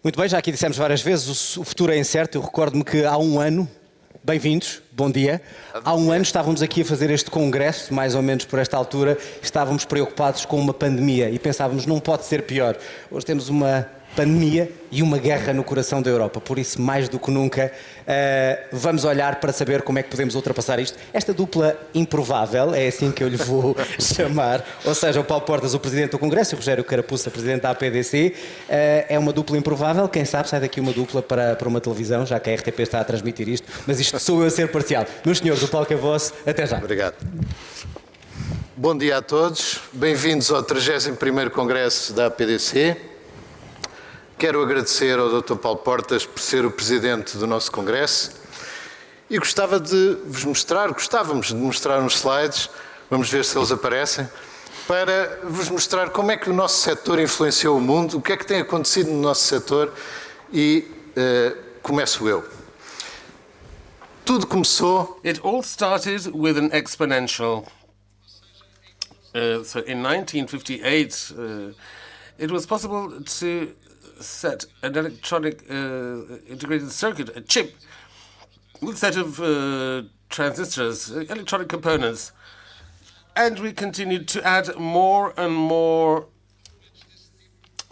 Muito bem, já aqui dissemos várias vezes, o futuro é incerto. Eu recordo-me que há um ano, bem-vindos, bom dia. Há um ano estávamos aqui a fazer este congresso, mais ou menos por esta altura, estávamos preocupados com uma pandemia e pensávamos, não pode ser pior. Hoje temos uma pandemia e uma guerra no coração da Europa, por isso, mais do que nunca, vamos olhar para saber como é que podemos ultrapassar isto. Esta dupla improvável, é assim que eu lhe vou chamar, ou seja, o Paulo Portas, o Presidente do Congresso, e o Rogério Carapuça, Presidente da APDC, é uma dupla improvável, quem sabe sai daqui uma dupla para uma televisão, já que a RTP está a transmitir isto, mas isto sou eu a ser parcial. Meus senhores, o palco é vosso, até já. Obrigado. Bom dia a todos, bem-vindos ao 31º Congresso da APDC. Quero agradecer ao Dr. Paulo Portas por ser o Presidente do nosso Congresso e gostávamos de mostrar uns slides, vamos ver se eles aparecem, para vos mostrar como é que o nosso setor influenciou o mundo, o que é que tem acontecido no nosso setor e começo eu. Tudo começou... It all started with an exponential. So in 1958, it was possible to set an electronic integrated circuit, a chip, with a set of transistors, electronic components. And we continued to add more and more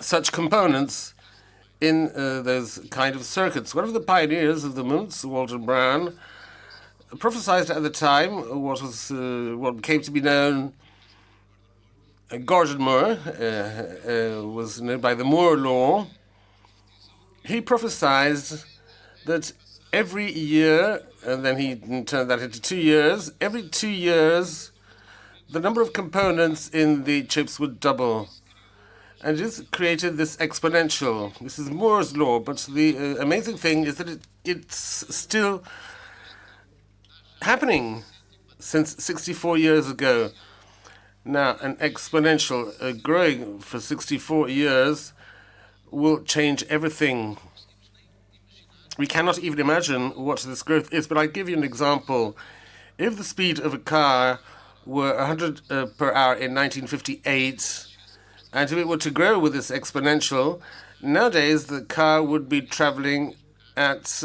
such components in those kind of circuits. One of the pioneers of the movement, Walter Brown, prophesied at the time what came to be known Gordon Moore, was known by the Moore Law. He prophesied that every year, and then he turned that into 2 years, every 2 years, the number of components in the chips would double. And this created this exponential. This is Moore's law, but the amazing thing is that it's still happening since 64 years ago. Now, an exponential growing for 64 years will change everything. We cannot even imagine what this growth is, but I'll give you an example. If the speed of a car were 100 per hour in 1958, and if it were to grow with this exponential, nowadays the car would be traveling at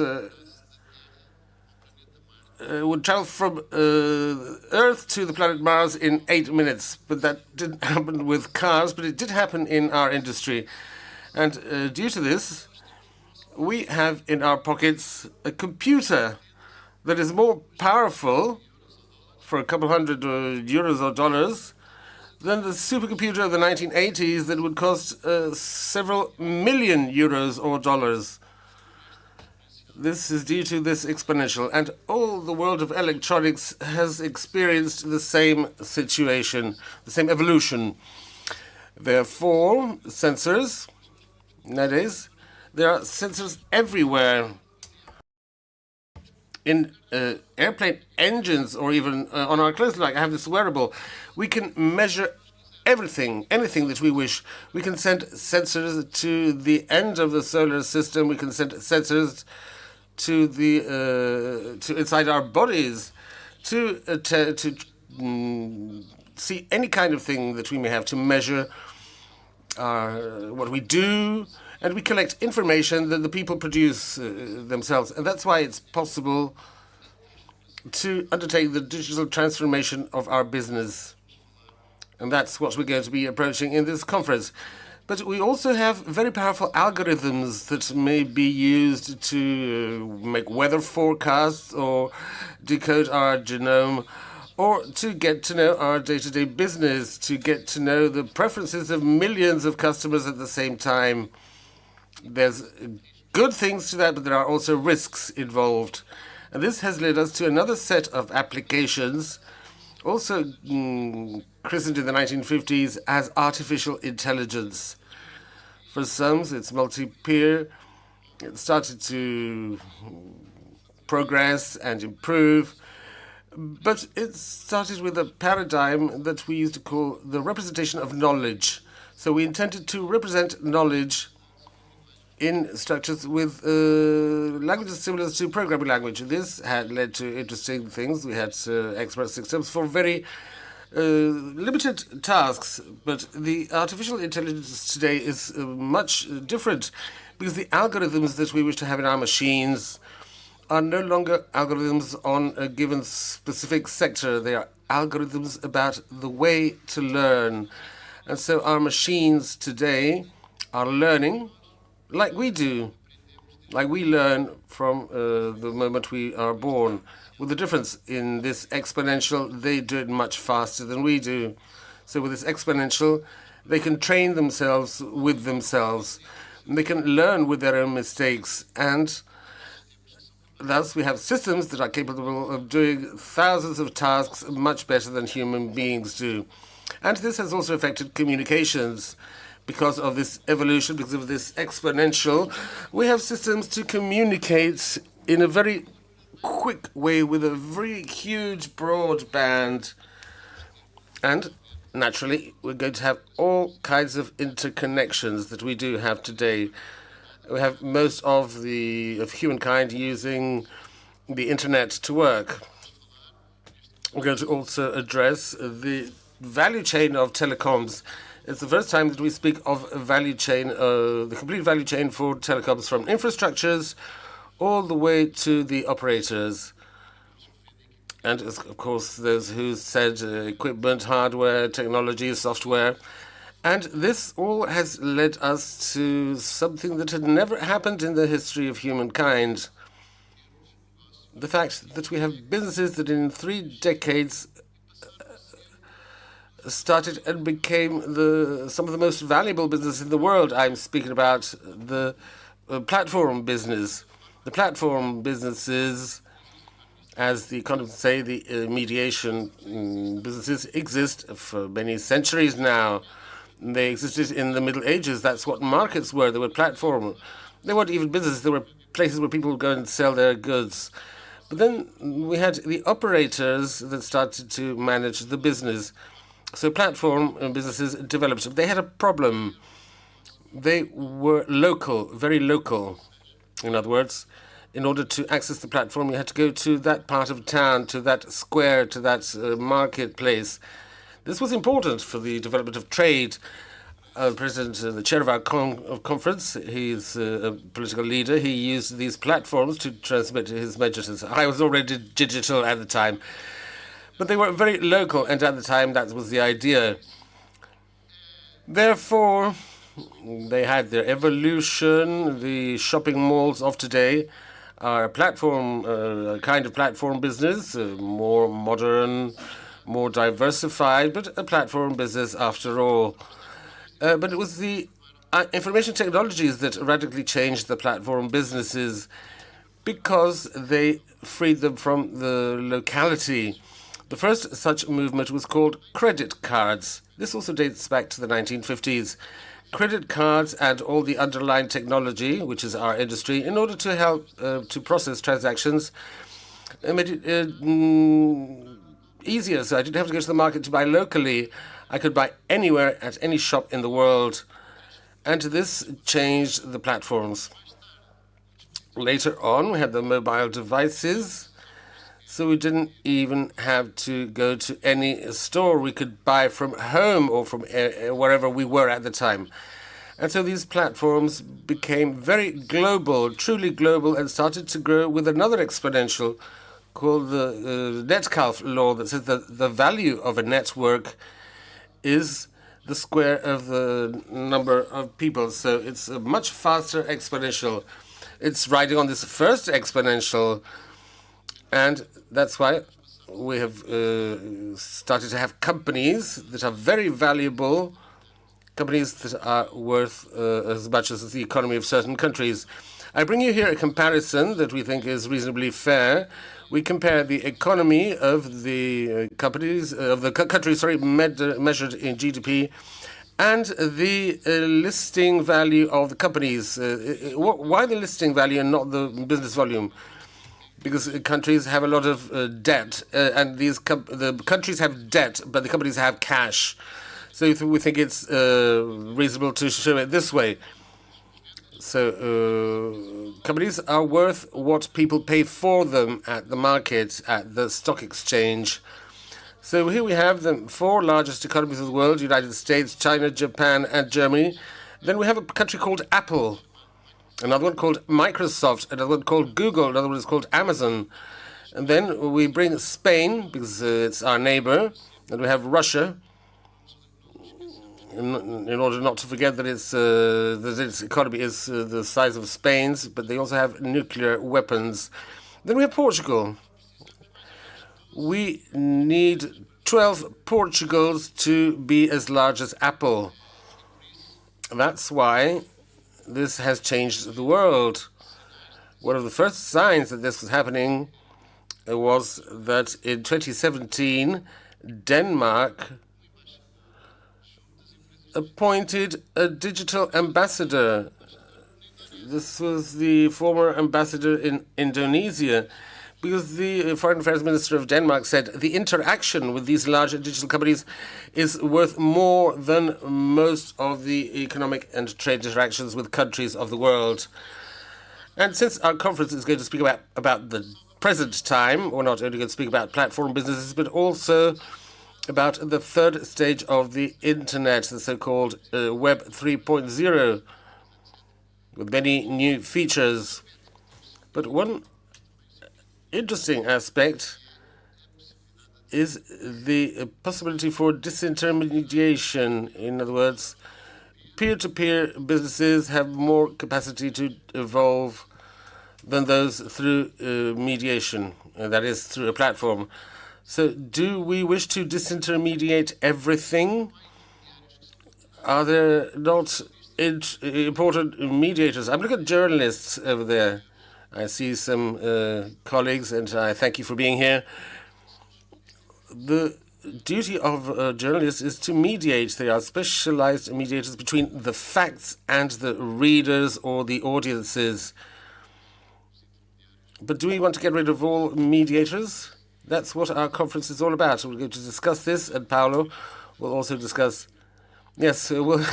would travel from Earth to the planet Mars in 8 minutes. But that didn't happen with cars, but it did happen in our industry. And due to this, we have in our pockets a computer that is more powerful for a couple hundred euros or dollars than the supercomputer of the 1980s that would cost several million euros or dollars. This is due to this exponential, and all the world of electronics has experienced the same situation, the same evolution. Therefore, sensors, nowadays, there are sensors everywhere. In airplane engines, or even on our clothes, like I have this wearable, we can measure everything, anything that we wish. We can send sensors to the end of the solar system. We can send sensors to inside our bodies to see any kind of thing that we may have, to measure what we do, and we collect information that the people produce themselves. And that's why it's possible to undertake the digital transformation of our business. And that's what we're going to be approaching in this conference. But we also have very powerful algorithms that may be used to make weather forecasts or decode our genome, or to get to know our day-to-day business, to get to know the preferences of millions of customers at the same time. There's good things to that, but there are also risks involved. And this has led us to another set of applications, also christened in the 1950s as artificial intelligence. For some, it's multi-peer. It started to progress and improve, but it started with a paradigm that we used to call the representation of knowledge. So we intended to represent knowledge in structures with languages similar to programming language. This had led to interesting things. We had expert systems for very limited tasks, but the artificial intelligence today is much different because the algorithms that we wish to have in our machines are no longer algorithms on a given specific sector. They are algorithms about the way to learn. And so our machines today are learning like we do, like we learn from the moment we are born. With the difference in this exponential, they do it much faster than we do. So with this exponential, they can train themselves with themselves. And they can learn with their own mistakes. And thus we have systems that are capable of doing thousands of tasks much better than human beings do. And this has also affected communications. Because of this evolution, because of this exponential, we have systems to communicate in a very quick way with a very huge broadband. And naturally, we're going to have all kinds of interconnections that we do have today. We have most of humankind using the internet to work. We're going to also address the value chain of telecoms. It's the first time that we speak of a value chain, the complete value chain for telecoms, from infrastructures all the way to the operators. And of course, there's who said equipment, hardware, technology, software. And this all has led us to something that had never happened in the history of humankind. The fact that we have businesses that in 3 decades started and became some of the most valuable businesses in the world. I'm speaking about the platform business. The platform businesses, as the economists say, the mediation businesses exist for many centuries now. They existed in the Middle Ages. That's what markets were. They were platform. They weren't even businesses. They were places where people would go and sell their goods. But then we had the operators that started to manage the business. So platform businesses developed. They had a problem. They were local, very local. In other words, in order to access the platform, you had to go to that part of town, to that square, to that marketplace. This was important for the development of trade. The chair of our conference, he's a political leader. He used these platforms to transmit his messages. I was already digital at the time. But they were very local, and at the time that was the idea. Therefore, they had their evolution. The shopping malls of today are a platform, a kind of platform business, more modern, more diversified, but a platform business after all. But it was the information technologies that radically changed the platform businesses because they freed them from the locality. The first such movement was called credit cards. This also dates back to the 1950s. Credit cards and all the underlying technology, which is our industry, in order to help to process transactions, made it easier. So I didn't have to go to the market to buy locally. I could buy anywhere at any shop in the world. And this changed the platforms. Later on, we had the mobile devices. So we didn't even have to go to any store. We could buy from home or from wherever we were at the time. And so these platforms became very global, truly global, and started to grow with another exponential called the Metcalfe law that says that the value of a network is the square of the number of people. So it's a much faster exponential. It's riding on this first exponential. And that's why we have started to have companies that are very valuable, companies that are worth as much as the economy of certain countries. I bring you here a comparison that we think is reasonably fair. We compare the economy of the countries, measured in GDP, and the listing value of the companies. Why the listing value and not the business volume? Because countries have a lot of debt, and the countries have debt, but the companies have cash. So we think it's reasonable to show it this way. So companies are worth what people pay for them at the market, at the stock exchange. So here we have the four largest economies of the world: United States, China, Japan, and Germany. Then we have a country called Apple, another one called Microsoft, another one called Google, another one is called Amazon. And then we bring Spain, because it's our neighbor, and we have Russia, in order not to forget that its economy is the size of Spain's, but they also have nuclear weapons. Then we have Portugal. We need 12 Portugals to be as large as Apple. That's why this has changed the world. One of the first signs that this was happening was that in 2017, Denmark appointed a digital ambassador. This was the former ambassador in Indonesia, because the foreign affairs minister of Denmark said the interaction with these large digital companies is worth more than most of the economic and trade interactions with countries of the world. And since our conference is going to speak about the present time, we're not only going to speak about platform businesses, but also about the third stage of the internet, the so-called Web 3.0, with many new features. But one interesting aspect is the possibility for disintermediation. In other words, peer-to-peer businesses have more capacity to evolve than those through mediation, that is, through a platform. So do we wish to disintermediate everything? Are there not important mediators? I'm looking at journalists over there. I see some colleagues, and I thank you for being here. The duty of journalists is to mediate. They are specialized mediators between the facts and the readers or the audiences. But do we want to get rid of all mediators? That's what our conference is all about. We're going to discuss this, and Paolo will also discuss. Yes, we'll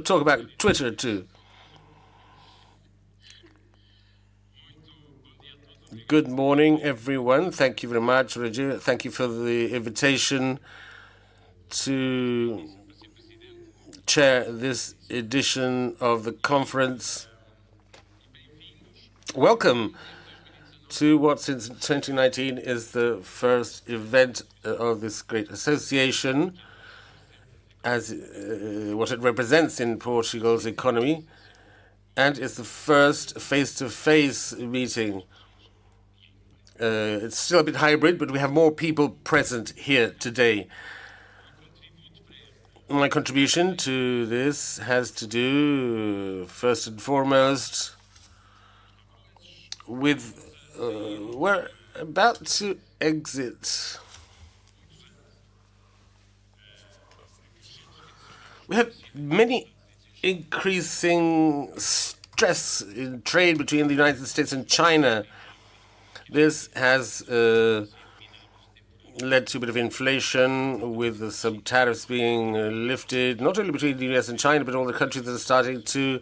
talk about Twitter too. Good morning, everyone. Thank you very much, Reggie. Thank you for the invitation to chair this edition of the conference. Welcome to what, since 2019, is the first event of this great association, as what it represents in Portugal's economy, and it's the first face-to-face meeting. It's still a bit hybrid, but we have more people present here today. My contribution to this has to do, first and foremost, with we're about to exit. We have many increasing stress in trade between the United States and China. This has led to a bit of inflation, with some tariffs being lifted, not only between the US and China, but all the countries that are starting to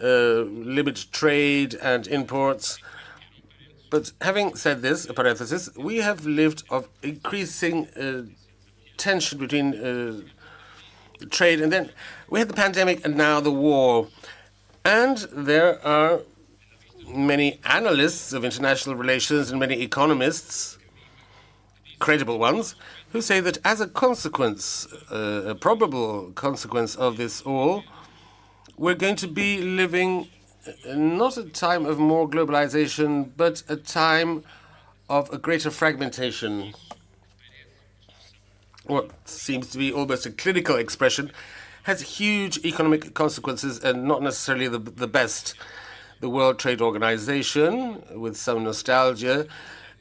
limit trade and imports. But having said this, a parenthesis, we have lived of increasing tension between trade, and then we had the pandemic and now the war. And there are many analysts of international relations and many economists, credible ones, who say that as a consequence, a probable consequence of this all, we're going to be living not a time of more globalization, but a time of a greater fragmentation. What seems to be almost a clinical expression has huge economic consequences, and not necessarily the best. The World Trade Organization, with some nostalgia,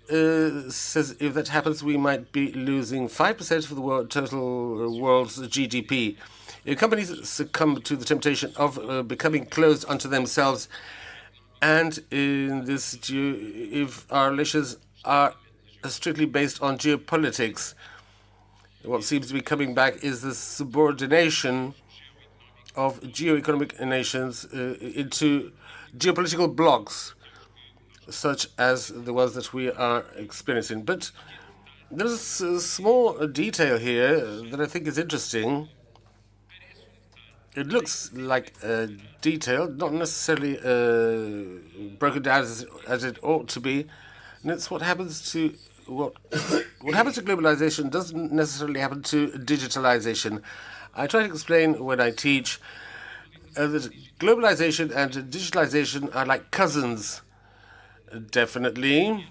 says if that happens, we might be losing 5% of the total world's GDP. If companies succumb to the temptation of becoming closed unto themselves, and in this, if our relations are strictly based on geopolitics, what seems to be coming back is the subordination of geo-economic nations into geopolitical blocs, such as the ones that we are experiencing. But There's a small detail here that I think is interesting. It looks like a detail, not necessarily broken down as it ought to be, and it's what happens to what happens to globalization doesn't necessarily happen to digitalization. I try to explain when I teach that globalization and digitalization are like cousins. Definitely,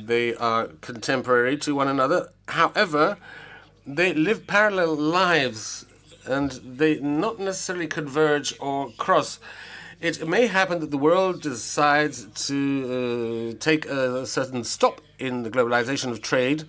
they are contemporary to one another. However, they live parallel lives and they not necessarily converge or cross. It may happen that the world decides to take a certain stop in the globalization of trade,